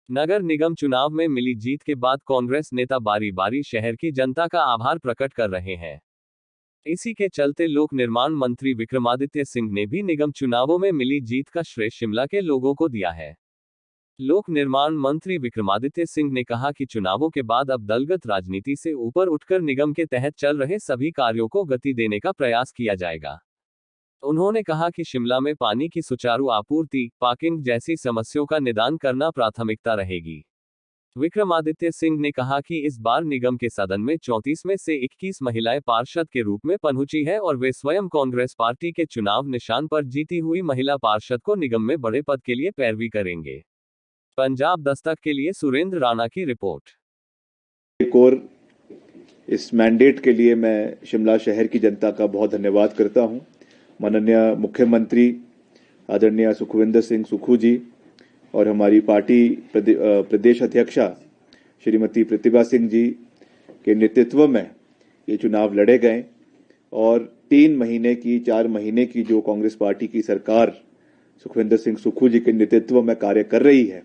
नगर निगम चुनाव में मिली जीत के बाद कांग्रेस नेता बारी बारी शहर की जनता का आभार प्रकट कर रहे हैं। इसी के चलते लोक निर्माण मंत्री विक्रमादित्य सिंह ने भी निगम चुनावों में मिली जीत का श्रेय शिमला के लोगों को दिया है। लोक निर्माण मंत्री विक्रमादित्य सिंह ने कहा कि चुनावों के बाद अब दलगत राजनीति से ऊपर उठकर निगम के तहत चल रहे सभी कार्यों को गति देने का प्रयास किया जाएगा। उन्होंने कहा कि शिमला में पानी की सुचारू आपूर्ति, पार्किंग जैसी समस्याओं का निदान करना प्राथमिकता रहेगी। विक्रमादित्य सिंह ने कहा कि इस बार निगम के सदन में 34 में से 21 महिलाएं पार्षद के रूप में पहुंची है और वे स्वयं कांग्रेस पार्टी के चुनाव निशान पर जीती हुई महिला पार्षद को निगम में बड़े पद के लिए पैरवी करेंगे। पंजाब दस्तक के लिए सुरेंद्र राणा की रिपोर्ट। एक और इस मैंडेट के लिए मैं शिमला शहर की जनता का बहुत धन्यवाद करता हूं। माननीय मुख्यमंत्री आदरणीय सुखविंदर सिंह सुक्खू जी और हमारी पार्टी प्रदेश अध्यक्षा श्रीमती प्रतिभा सिंह जी के नेतृत्व में ये चुनाव लड़े गए और 4 महीने की जो कांग्रेस पार्टी की सरकार सुखविंदर सिंह सुक्खू जी के नेतृत्व में कार्य कर रही है,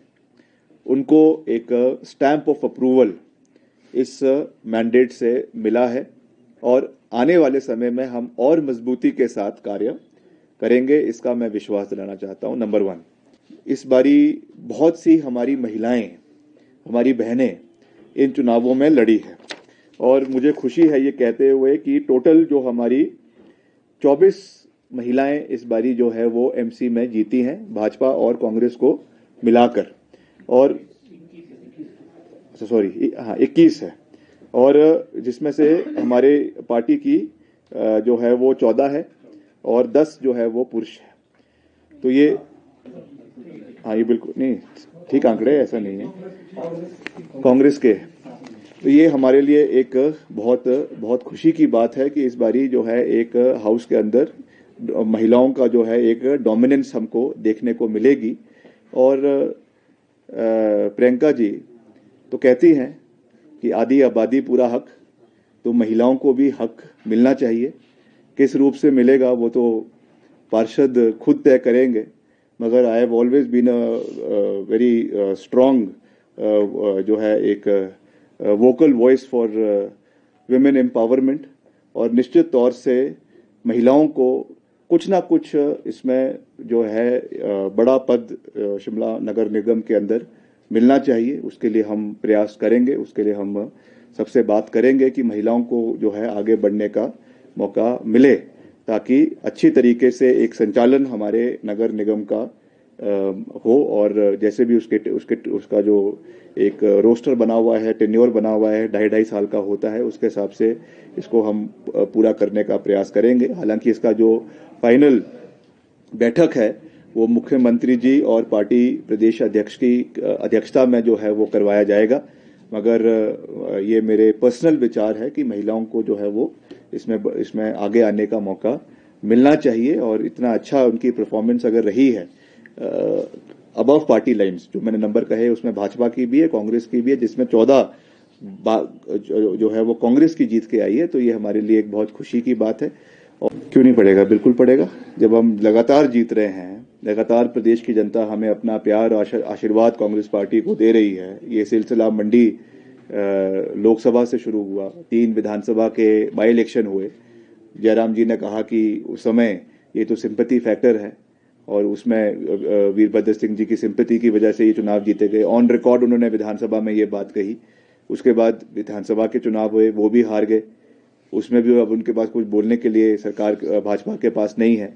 उनको एक स्टैंप ऑफ अप्रूवल इस मैंडेट से मिला है और आने वाले समय में हम और मजबूती के साथ कार्य करेंगे, इसका मैं विश्वास दिलाना चाहता हूं। नंबर 1, इस बारी बहुत सी हमारी महिलाएं, हमारी बहनें इन चुनावों में लड़ी है और मुझे खुशी है ये कहते हुए कि टोटल जो हमारी 24 महिलाएं इस बारी जो है वो एमसी में जीती हैं, भाजपा और कांग्रेस को मिलाकर, और 21 है, और जिसमें से हमारे पार्टी की जो है वो 14 है और 10 जो है वो पुरुष है। तो ये ये बिल्कुल नहीं ठीक आंकड़े, ऐसा नहीं है कांग्रेस के। तो ये हमारे लिए एक बहुत खुशी की बात है कि इस बारी जो है एक हाउस के अंदर महिलाओं का जो है एक डोमिनेंस हमको देखने को मिलेगी। और प्रियंका जी तो कहती हैं कि आधी आबादी पूरा हक, तो महिलाओं को भी हक मिलना चाहिए। किस रूप से मिलेगा वो तो पार्षद खुद तय करेंगे, मगर I have always been very strong जो है एक vocal voice for women empowerment, और निश्चित तौर से महिलाओं को कुछ ना कुछ इसमें जो है बड़ा पद शिमला नगर निगम के अंदर मिलना चाहिए। उसके लिए हम प्रयास करेंगे, उसके लिए हम सबसे बात करेंगे कि महिलाओं को जो है आगे बढ़ने का मौका मिले, ताकि अच्छी तरीके से एक संचालन हमारे नगर निगम का हो। और जैसे भी उसका जो एक रोस्टर बना हुआ है, टेन्योर बना हुआ है, 2.5 साल का होता है, उसके हिसाब से इसको हम पूरा करने का प्रयास करेंगे। हालांकि इसका जो फाइनल बैठक है वो मुख्यमंत्री जी और पार्टी प्रदेश अध्यक्ष की अध्यक्षता में जो है वो करवाया जाएगा, मगर ये मेरे पर्सनल विचार है कि महिलाओं को जो है वो इसमें आगे आने का मौका मिलना चाहिए। और इतना अच्छा उनकी परफॉर्मेंस अगर रही है अबव पार्टी लाइंस, जो मैंने नंबर कहे उसमें भाजपा की भी है, कांग्रेस की भी है, जिसमें 14 जो है वो कांग्रेस की जीत के आई है, तो ये हमारे लिए एक बहुत खुशी की बात है। और क्यों नहीं पड़ेगा, बिल्कुल पड़ेगा। जब हम लगातार जीत रहे हैं, लगातार प्रदेश की जनता हमें अपना प्यार और आशीर्वाद कांग्रेस पार्टी को दे रही है। ये सिलसिला मंडी लोकसभा से शुरू हुआ, 3 विधानसभा के बाई इलेक्शन हुए। जयराम जी ने कहा कि उस समय ये तो सिंपैथी फैक्टर है, और उसमें वीरभद्र सिंह जी की सिंपैथी की वजह से ये चुनाव जीते गए। ऑन रिकॉर्ड उन्होंने विधानसभा में ये बात कही। उसके बाद विधानसभा के चुनाव हुए, वो भी हार गए, उसमें भी अब उनके पास कुछ बोलने के लिए सरकार भाजपा के पास नहीं है।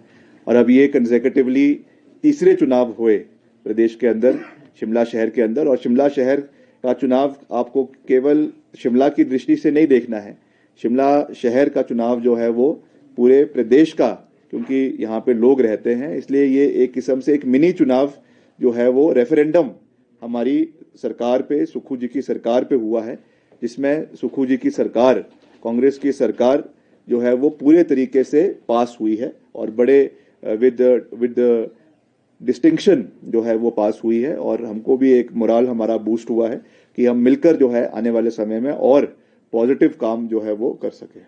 और अब ये कंसेक्यूटिवली तीसरे चुनाव हुए प्रदेश के अंदर, शिमला शहर के अंदर। और शिमला शहर का चुनाव आपको केवल शिमला की दृष्टि से नहीं देखना है, शिमला शहर का चुनाव जो है वो पूरे प्रदेश का, क्योंकि यहाँ पे लोग रहते हैं, इसलिए ये एक किस्म से एक मिनी चुनाव जो है वो रेफरेंडम हमारी सरकार पे, सुक्खू जी की सरकार पे हुआ है, जिसमें सुक्खू जी की सरकार, कांग्रेस की सरकार जो है वो पूरे तरीके से पास हुई है और बड़े विद डिस्टिंक्शन जो है वो पास हुई है। और हमको भी एक मोराल हमारा बूस्ट हुआ है कि हम मिलकर जो है आने वाले समय में और पॉजिटिव काम जो है वो कर सके।